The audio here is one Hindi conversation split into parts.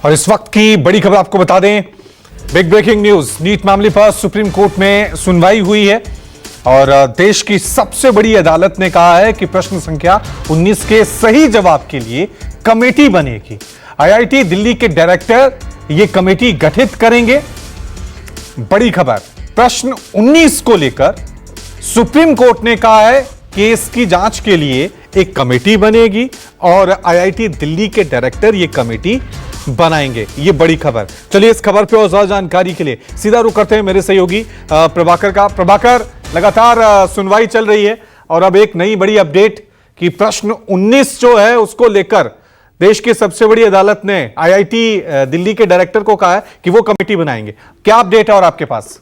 और इस वक्त की बड़ी खबर आपको बता दें, बिग ब्रेकिंग न्यूज। नीट मामले पर सुप्रीम कोर्ट में सुनवाई हुई है और देश की सबसे बड़ी अदालत ने कहा है कि प्रश्न संख्या 19 के सही जवाब के लिए कमेटी बनेगी। आईआईटी दिल्ली के डायरेक्टर ये कमेटी गठित करेंगे। बड़ी खबर, प्रश्न 19 को लेकर सुप्रीम कोर्ट ने कहा है कि इसकी जांच के लिए एक कमेटी बनेगी और आईआईटी दिल्ली के डायरेक्टर ये कमेटी बनाएंगे। ये बड़ी खबर। चलिए इस खबर पे और ज्यादा जानकारी के लिए सीधा रुख करते हैं मेरे सहयोगी प्रभाकर का। प्रभाकर, लगातार सुनवाई चल रही है और अब एक नई बड़ी अपडेट कि प्रश्न 19 जो है उसको लेकर देश की सबसे बड़ी अदालत ने आईआईटी दिल्ली के डायरेक्टर को कहा है कि वो कमेटी बनाएंगे। क्या अपडेट है और आपके पास?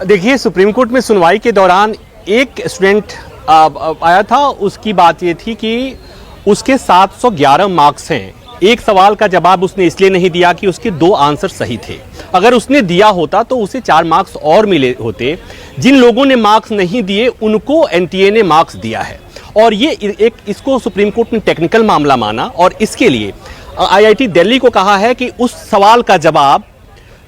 देखिए, सुप्रीम कोर्ट में सुनवाई के दौरान एक स्टूडेंट आया था। उसकी बात ये थी कि उसके 711 मार्क्स हैं। एक सवाल का जवाब उसने इसलिए नहीं दिया कि उसके 2 आंसर सही थे। अगर उसने दिया होता तो उसे 4 मार्क्स और मिले होते। जिन लोगों ने मार्क्स नहीं दिए उनको एनटीए ने मार्क्स दिया है और ये इसको सुप्रीम कोर्ट ने टेक्निकल मामला माना और इसके लिए आईआईटी दिल्ली को कहा है कि उस सवाल का जवाब,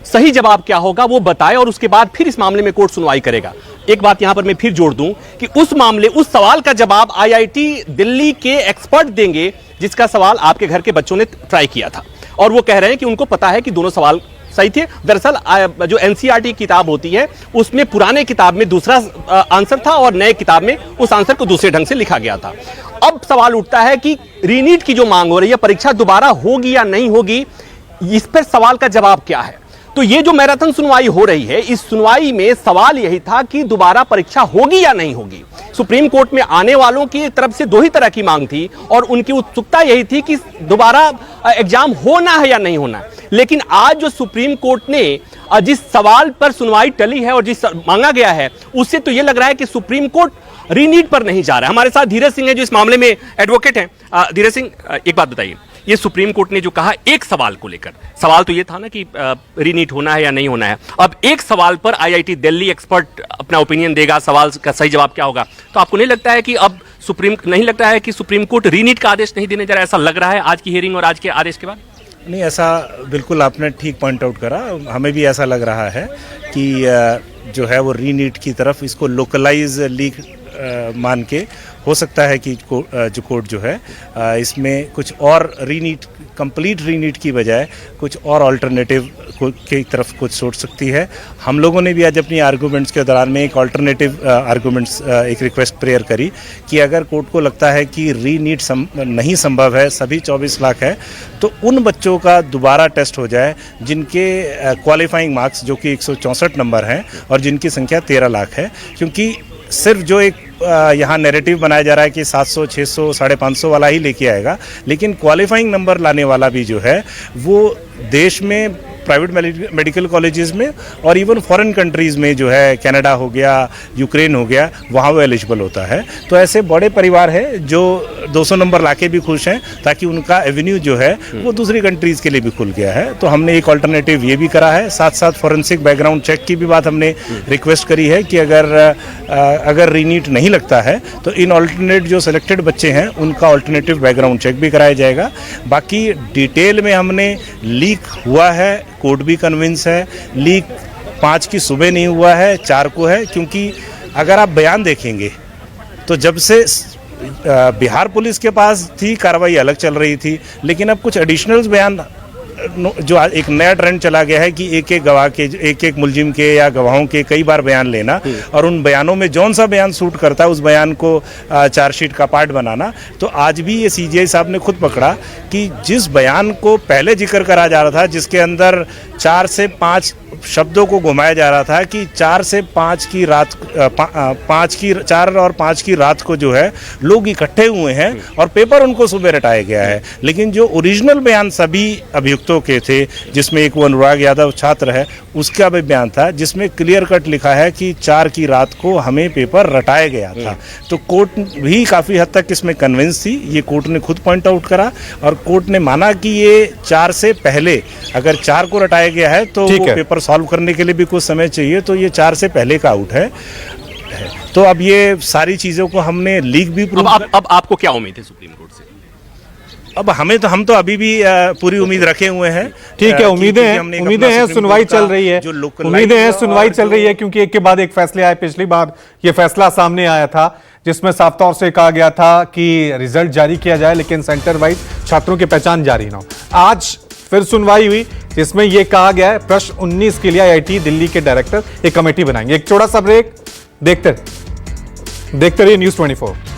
सही जवाब क्या होगा वो बताए और उसके बाद फिर इस मामले में कोर्ट सुनवाई करेगा। एक बात यहां पर मैं फिर जोड़ दूं कि उस सवाल का जवाब आईआईटी दिल्ली के एक्सपर्ट देंगे जिसका सवाल आपके घर के बच्चों ने ट्राई किया था और वो कह रहे हैं कि उनको पता है कि दोनों सवाल सही थे। दरअसल जो एनसीईआरटी किताब होती है उसमें पुराने किताब में दूसरा आंसर था और नए किताब में उस आंसर को दूसरे ढंग से लिखा गया था। अब सवाल उठता है कि रीनीट की जो मांग हो रही है, परीक्षा दोबारा होगी या नहीं होगी, इस पर सवाल का जवाब क्या है? तो ये जो मैराथन सुनवाई हो रही है, इस सुनवाई में सवाल यही था कि दोबारा परीक्षा होगी या नहीं होगी। सुप्रीम कोर्ट में आने वालों की तरफ से 2 ही तरह की मांग थी और उनकी उत्सुकता यही थी कि दोबारा एग्जाम होना है या नहीं होना है। लेकिन आज जो सुप्रीम कोर्ट ने जिस सवाल पर सुनवाई टली है और जिस मांगा गया है, उससे तो ये लग रहा है कि सुप्रीम कोर्ट रीनीट पर नहीं जा रहा है। हमारे साथ धीरज सिंह है जो इस मामले में एडवोकेट हैं। धीरज सिंह, एक बात बताइए, ये सुप्रीम कोर्ट ने जो कहा एक सवाल को लेकर, सवाल तो ये था ना कि रीनीट होना है या नहीं होना है। अब एक सवाल पर आईआईटी दिल्ली एक्सपर्ट अपना ओपिनियन देगा, सवाल का सही जवाब क्या होगा। तो आपको नहीं लगता है कि अब सुप्रीम कोर्ट रीनीट का आदेश नहीं देने जा रहा है? ऐसा लग रहा है आज की हियरिंग और आज के आदेश के बाद? नहीं, ऐसा बिल्कुल आपने ठीक पॉइंट आउट करा। हमें भी ऐसा लग रहा है कि जो है वो रीनीट की तरफ इसको लोकलाइज लीक मान के हो सकता है कि जो कोर्ट जो है इसमें कुछ और रीनीट, कंप्लीट रीनीट की बजाय कुछ और अल्टरनेटिव की तरफ कुछ सोच सकती है। हम लोगों ने भी आज अपनी आर्गूमेंट्स के दौरान में एक अल्टरनेटिव आर्गूमेंट्स, एक रिक्वेस्ट प्रेयर करी कि अगर कोर्ट को लगता है कि रीनीट नहीं संभव है, सभी 24 लाख है, तो उन बच्चों का दोबारा टेस्ट हो जाए जिनके क्वालिफाइंग मार्क्स जो कि 164 नंबर हैं और जिनकी संख्या 13 लाख है। क्योंकि सिर्फ जो एक यहाँ नैरेटिव बनाया जा रहा है कि 700, 600, 550 वाला ही लेके आएगा, लेकिन क्वालिफाइंग नंबर लाने वाला भी जो है वो देश में प्राइवेट मेडिकल कॉलेजेस में और इवन फॉरेन कंट्रीज़ में जो है, कनाडा हो गया, यूक्रेन हो गया, वहाँ वो एलिजिबल होता है। तो ऐसे बड़े परिवार है जो 200 नंबर लाके भी खुश हैं ताकि उनका एवेन्यू जो है वो दूसरी कंट्रीज़ के लिए भी खुल गया है। तो हमने एक अल्टरनेटिव ये भी करा है। साथ साथ फॉरेंसिक बैकग्राउंड चेक की भी बात हमने रिक्वेस्ट करी है कि अगर रीनीट नहीं लगता है तो इन अल्टरनेट जो सिलेक्टेड बच्चे हैं उनका अल्टरनेटिव बैकग्राउंड चेक भी कराया जाएगा। बाकी डिटेल में हमने लीक हुआ है, कोर्ट भी कन्विंस है, लीक 5 की सुबह नहीं हुआ है, 4 को है। क्योंकि अगर आप बयान देखेंगे तो जब से बिहार पुलिस के पास थी कार्रवाई अलग चल रही थी, लेकिन अब कुछ एडिशनल बयान जो एक नया ट्रेंड चला गया है कि एक एक गवाह के, एक एक मुलजिम के या गवाहों के कई बार बयान लेना और उन बयानों में जौन सा बयान सूट करता है उस बयान को चार्जशीट का पार्ट बनाना। तो आज भी ये सीजीआई साहब ने खुद पकड़ा कि जिस बयान को पहले जिक्र करा जा रहा था, जिसके अंदर 4 से 5 शब्दों को घुमाया जा रहा था कि 4 से 5 की रात 4 और 5 की रात को जो है लोग इकट्ठे हुए हैं और पेपर उनको सुबह रटाया गया है। लेकिन जो ओरिजिनल बयान सभी अभियुक्तों के थे, जिसमें एक वो अनुराग यादव छात्र है, उसका भी बयान था जिसमें क्लियर कट लिखा है कि 4 की रात को हमें पेपर रटाया गया था। तो कोर्ट भी काफ़ी हद तक इसमें कन्विंस थी। ये कोर्ट ने खुद पॉइंट आउट करा और कोर्ट ने माना कि ये 4 से पहले, अगर 4 को रटाया गया है तो वो पेपर सॉल्व करने के लिए भी कुछ समय चाहिए, तो ये 4 से पहले का आउट है। है। तो अब ये सारी चीज़ों को हमने लीक भी प्रूव अब आपको क्या उम्मीद है सुप्रीम कोर्ट से? अब हम तो अभी भी पूरी उम्मीद रखे हुए हैं। ठीक है, उम्मीदें क्योंकि हमने एक उम्मीदें अपना हैं, सुप्रीम सुनवाई कोर्ट का चल रही है, जो localized उम्मीदें हैं, सुनवाई और चल जो- रही है, क्योंकि एक के बाद एक फैसले आए। पिछली बार ये फैसला सामने आया था जिसमें साफ तौर से कहा गया था कि रिजल्ट जारी किया जाए लेकिन सेंटर वाइज छात्रों की पहचान जारी ना हो। आज फिर सुनवाई हुई जिसमें यह कहा गया है प्रश्न 19 के लिए IIT दिल्ली के डायरेक्टर एक कमेटी बनाएंगे। एक छोटा सा ब्रेक, देखते रहिए News 24।